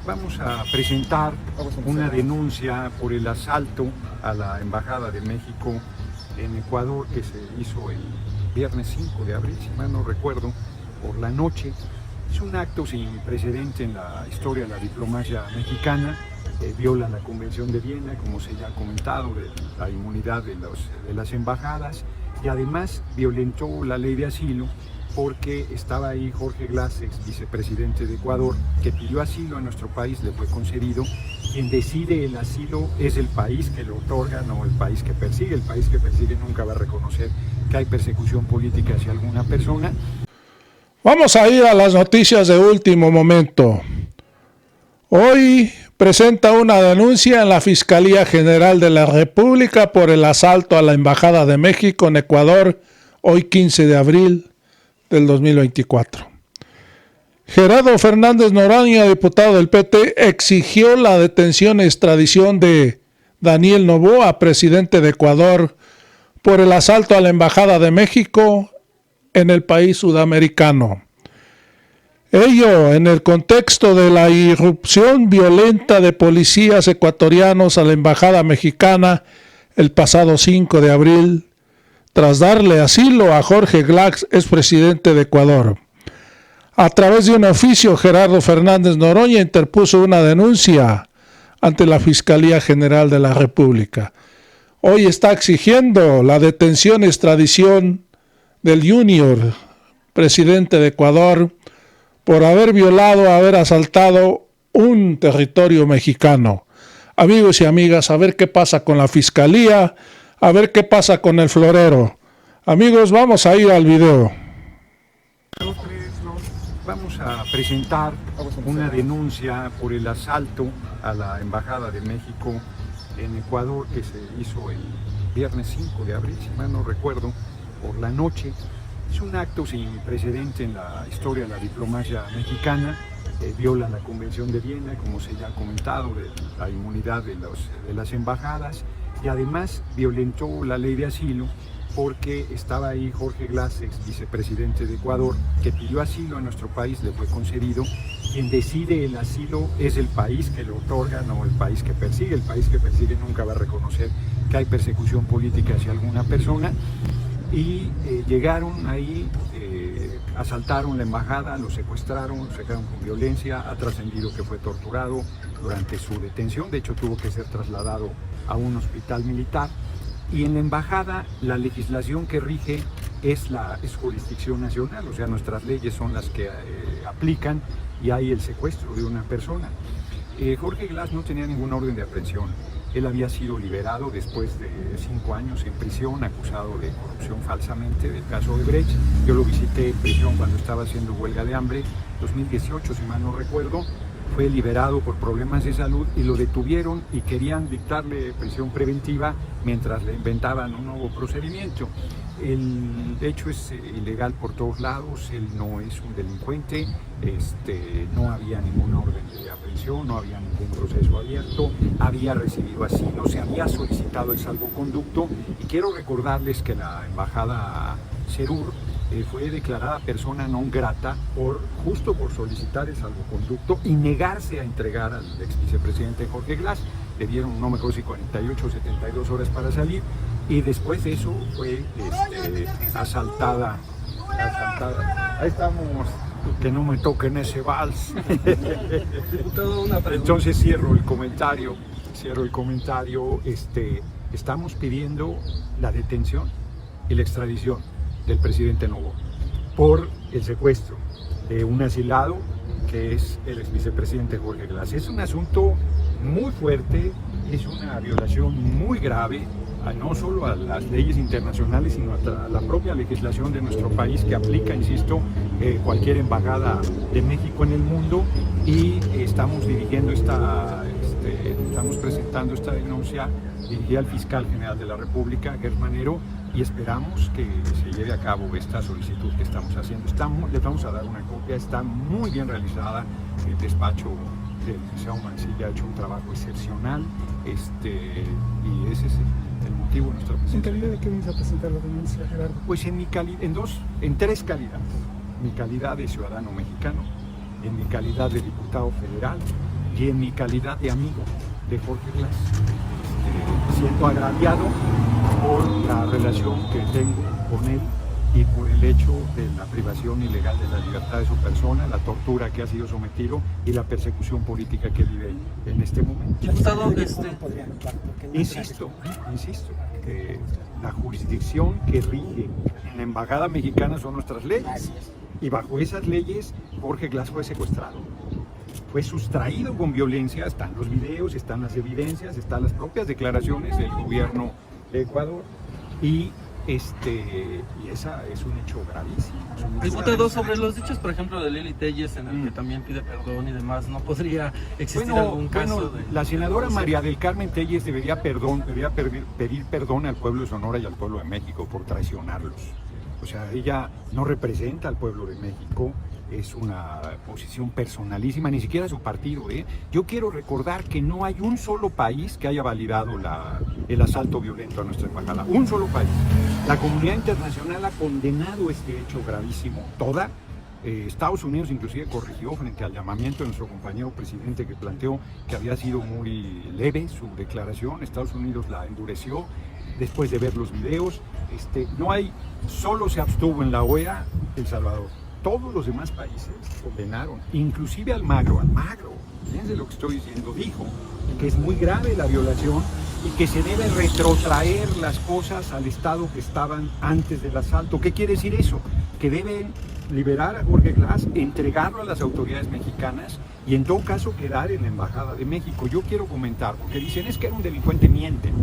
Vamos a presentar una denuncia por el asalto a la Embajada de México en Ecuador que se hizo el viernes 5 de abril, si mal no recuerdo, por la noche. Es un acto sin precedente en la historia de la diplomacia mexicana. Viola la Convención de Viena, como se ya ha comentado, de la inmunidad de las embajadas, y además violentó la ley de asilo porque estaba ahí Jorge Glass, ex vicepresidente de Ecuador, que pidió asilo en nuestro país, le fue concedido. Quien decide el asilo es el país que lo otorga, no el país que persigue. El país que persigue nunca va a reconocer que hay persecución política hacia alguna persona. Vamos a ir a las noticias de último momento. Hoy presenta una denuncia en la Fiscalía General de la República por el asalto a la Embajada de México en Ecuador, hoy 15 de abril del 2024. Gerardo Fernández Noroña, diputado del PT, exigió la detención y extradición de Daniel Noboa, presidente de Ecuador, por el asalto a la Embajada de México en el país sudamericano. Ello en el contexto de la irrupción violenta de policías ecuatorianos a la Embajada mexicana el pasado 5 de abril, tras darle asilo a Jorge Glass, expresidente de Ecuador. A través de un oficio, Gerardo Fernández Noroña interpuso una denuncia ante la Fiscalía General de la República. Hoy está exigiendo la detención y extradición del Junior, presidente de Ecuador, por haber violado, haber asaltado un territorio mexicano. Amigos y amigas, a ver qué pasa con la Fiscalía, a ver qué pasa con el florero. Amigos, vamos a ir al video. Vamos a presentar una denuncia por el asalto a la Embajada de México en Ecuador que se hizo el viernes 5 de abril, si mal no recuerdo, por la noche. Es un acto sin precedente en la historia de la diplomacia mexicana. Viola la Convención de Viena, como se ya ha comentado, de la inmunidad de las embajadas, y además violentó la ley de asilo porque estaba ahí Jorge Glass, ex vicepresidente de Ecuador, que pidió asilo en nuestro país, le fue concedido. Quien decide el asilo es el país que lo otorga, no el país que persigue. El país que persigue nunca va a reconocer que hay persecución política hacia alguna persona. Y llegaron ahí, asaltaron la embajada, lo secuestraron, lo sacaron con violencia. Ha trascendido que fue torturado durante su detención, de hecho tuvo que ser trasladado a un hospital militar. Y en la embajada la legislación que rige es jurisdicción nacional, o sea, nuestras leyes son las que aplican, y hay el secuestro de una persona. Jorge Glass no tenía ningún orden de aprehensión. Él había sido liberado después de 5 años en prisión, acusado de corrupción falsamente del caso de Brecht. Yo lo visité en prisión cuando estaba haciendo huelga de hambre, 2018 si mal no recuerdo. Fue liberado por problemas de salud y lo detuvieron y querían dictarle prisión preventiva mientras le inventaban un nuevo procedimiento. El hecho es ilegal por todos lados, él no es un delincuente, no había ninguna orden de aprehensión, no había ningún proceso abierto, había recibido asilo, se había solicitado el salvoconducto, y quiero recordarles que la embajada CERUR fue declarada persona non grata justo por solicitar el salvoconducto y negarse a entregar al ex vicepresidente Jorge Glass. Le dieron, no me acuerdo si 48 o 72 horas para salir, y después de eso fue asaltada. Ahí estamos, que no me toquen ese vals. Entonces cierro el comentario. Estamos pidiendo la detención y la extradición del presidente Noboa por el secuestro de un asilado que es el ex vicepresidente Jorge Glass. Es un asunto muy fuerte, es una violación muy grave, no solo a las leyes internacionales, sino a la propia legislación de nuestro país, que aplica, insisto, cualquier embajada de México en el mundo. Y estamos presentando esta denuncia dirigida al fiscal general de la República, Germanero, y esperamos que se lleve a cabo esta solicitud que estamos haciendo. Les vamos a dar una copia, está muy bien realizada. El despacho del licenciado Mancilla ha hecho un trabajo excepcional, y ese es el motivo de nuestra presencia. ¿En calidad de qué vamos a presentar la denuncia, Gerardo? Pues en 3 calidades. Mi calidad de ciudadano mexicano, en mi calidad de diputado federal y en mi calidad de amigo de Jorge Glass, siento agraviado por la relación que tengo con él y por el hecho de la privación ilegal de la libertad de su persona, la tortura que ha sido sometido y la persecución política que vive en este momento. Diputado, Insisto, que la jurisdicción que rige en la embajada mexicana son nuestras leyes, y bajo esas leyes Jorge Glass fue secuestrado. Fue sustraído con violencia, están los videos, están las evidencias, están las propias declaraciones del gobierno de Ecuador y esa es un hecho gravísimo. Diputado, sobre los dichos, por ejemplo, de Lili Telles, en el que también pide perdón y demás, ¿no podría existir algún caso de...? La senadora María del Carmen Telles debería pedir perdón al pueblo de Sonora y al pueblo de México por traicionarlos. O sea, ella no representa al pueblo de México, es una posición personalísima, ni siquiera su partido. Yo quiero recordar que no hay un solo país que haya validado el asalto violento a nuestra embajada, un solo país. La comunidad internacional ha condenado este hecho gravísimo, toda. Estados Unidos inclusive corrigió frente al llamamiento de nuestro compañero presidente que planteó que había sido muy leve su declaración. Estados Unidos la endureció después de ver los videos. Solo se abstuvo en la OEA El Salvador. Todos los demás países condenaron, inclusive Almagro, fíjense lo que estoy diciendo, dijo que es muy grave la violación y que se debe retrotraer las cosas al estado que estaban antes del asalto. ¿Qué quiere decir eso? Que deben liberar a Jorge Glass, entregarlo a las autoridades mexicanas y en todo caso quedar en la Embajada de México. Yo quiero comentar, porque dicen es que era un delincuente, mienten,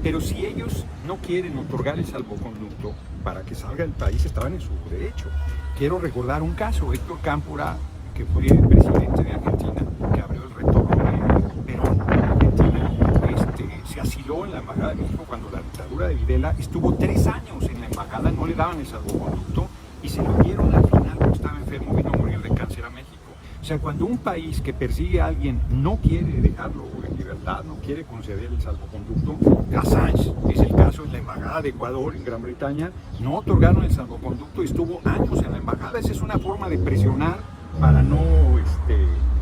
pero si ellos no quieren otorgar el salvoconducto para que salga del país, estaban en su derecho. Quiero recordar un caso, Héctor Cámpora, que fue presidente de Argentina, que abrió el retorno de Perón a Argentina, se asiló en la Embajada de México cuando la dictadura de Videla, estuvo 3 años en la embajada, no le daban el salvoconducto y se lo dieron al final porque estaba enfermo, vino a morir de cáncer a México. O sea, cuando un país que persigue a alguien no quiere dejarlo en libertad, no quiere conceder el salvoconducto, Assange es el caso en la Embajada de Ecuador en Gran Bretaña, no otorgaron el salvoconducto y estuvo años en la embajada. Esa es una forma de presionar para no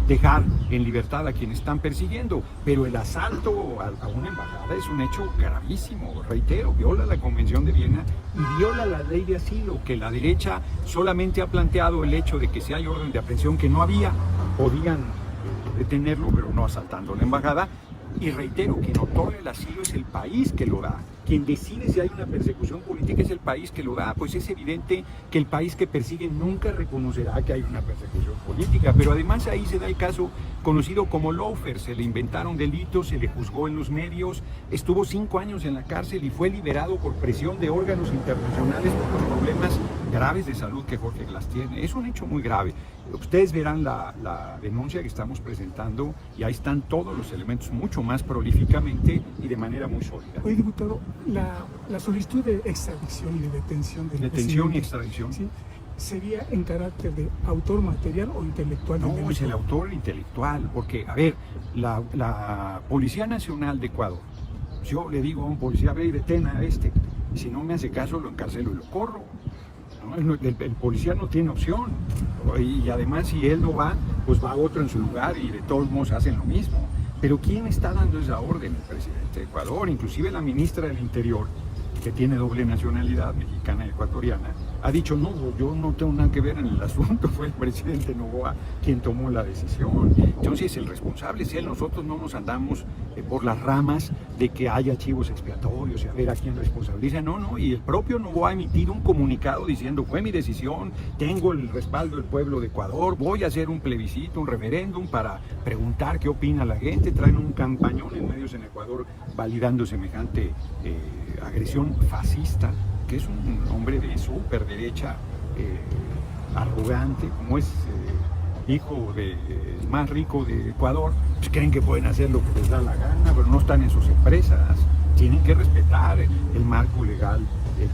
dejar en libertad a quienes están persiguiendo, pero el asalto a una embajada es un hecho gravísimo, reitero, viola la Convención de Viena y viola la ley de asilo, que la derecha solamente ha planteado el hecho de que si hay orden de aprehensión, que no había, podían detenerlo, pero no asaltando la embajada. Y reitero, quien otorga el asilo es el país que lo da. Quien decide si hay una persecución política es el país que lo da. Pues es evidente que el país que persigue nunca reconocerá que hay una persecución política. Pero además ahí se da el caso conocido como lawfare. Se le inventaron delitos, se le juzgó en los medios, estuvo 5 años en la cárcel y fue liberado por presión de órganos internacionales por los problemas graves de salud que Jorge Glass tiene. Es un hecho muy grave. Ustedes verán la denuncia que estamos presentando y ahí están todos los elementos mucho más prolíficamente y de manera muy sólida. Oye, diputado, la solicitud de extradición y de detención del Detención y presidente, extradición. ¿sí?, ¿sería en carácter de autor material o intelectual? No, es el autor intelectual, porque, a ver, la Policía Nacional de Ecuador, yo le digo a un policía, ve y detén a si no me hace caso lo encarcelo y lo corro. ¿No? El policía no tiene opción, y además si él no va, pues va otro en su lugar y de todos modos hacen lo mismo. Pero ¿quién está dando esa orden? El presidente de Ecuador, inclusive la ministra del Interior, que tiene doble nacionalidad, mexicana y ecuatoriana, ha dicho, no, yo no tengo nada que ver en el asunto, fue el presidente Noboa quien tomó la decisión. Entonces el responsable es él, nosotros no nos andamos por las ramas de que haya chivos expiatorios y a ver a quién responsabiliza, no, y el propio Noboa ha emitido un comunicado diciendo, fue mi decisión, tengo el respaldo del pueblo de Ecuador, voy a hacer un plebiscito, un referéndum para preguntar qué opina la gente, traen un campañón en medios en Ecuador validando semejante agresión fascista, que es un hombre de súper derecha, arrogante, como es hijo del más rico de Ecuador, pues creen que pueden hacer lo que les da la gana, pero no están en sus empresas. Tienen que respetar el marco legal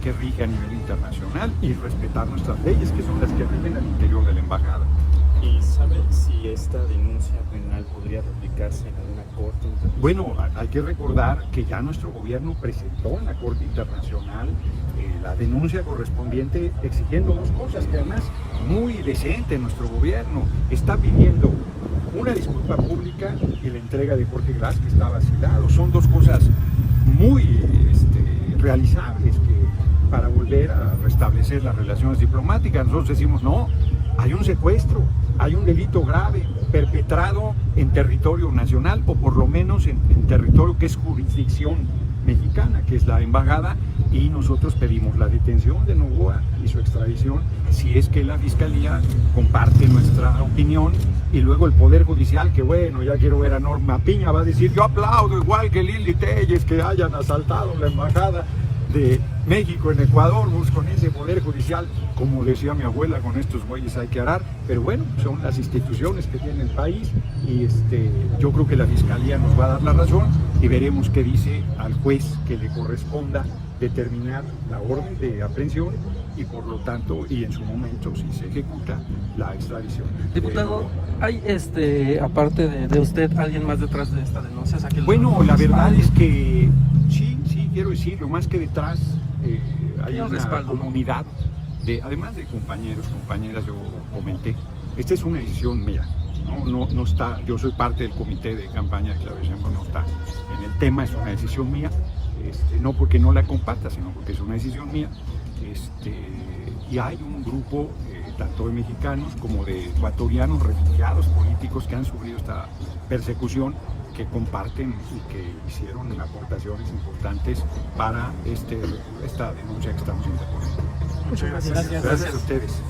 que rige a nivel internacional y respetar nuestras leyes, que son las que rigen al interior de la embajada. ¿Y sabe si esta denuncia penal podría replicarse en alguna corte internacional? Bueno, hay que recordar que ya nuestro gobierno presentó en la Corte Internacional la denuncia correspondiente exigiendo 2 cosas, que además muy decente nuestro gobierno está pidiendo una una disculpa pública y la entrega de Jorge Glass, que está vacilado. Son dos cosas muy realizables para volver a restablecer las relaciones diplomáticas. Nosotros decimos, no, hay un secuestro, hay un delito grave perpetrado en territorio nacional, o por lo menos en territorio que es jurisdicción mexicana, que es la embajada, y nosotros pedimos la detención de Noboa y su extradición si es que la Fiscalía comparte nuestra opinión, y luego el Poder Judicial, que bueno, ya quiero ver a Norma Piña, va a decir, yo aplaudo igual que Lili Telles que hayan asaltado la embajada de México en Ecuador, pues con ese Poder Judicial, como decía mi abuela, con estos güeyes hay que arar, pero bueno, son las instituciones que tiene el país, y yo creo que la Fiscalía nos va a dar la razón, y veremos qué dice al juez que le corresponda determinar la orden de aprehensión, y por lo tanto, y en su momento, si se ejecuta la extradición. Diputado, ¿hay aparte de usted alguien más detrás de esta denuncia? O sea, que bueno, la verdad es que sí, quiero decirlo, más que detrás hay un una respaldo, comunidad, además de compañeros, compañeras, yo comenté, esta es una decisión mía, no está, yo soy parte del comité de campaña de Claudia Sheinbaum, no está en el tema, es una decisión mía, no porque no la comparta, sino porque es una decisión mía, y hay un grupo tanto de mexicanos como de ecuatorianos, refugiados políticos que han sufrido esta persecución, que comparten y que hicieron aportaciones importantes para esta denuncia que estamos interponiendo. Muchas gracias. Gracias a ustedes.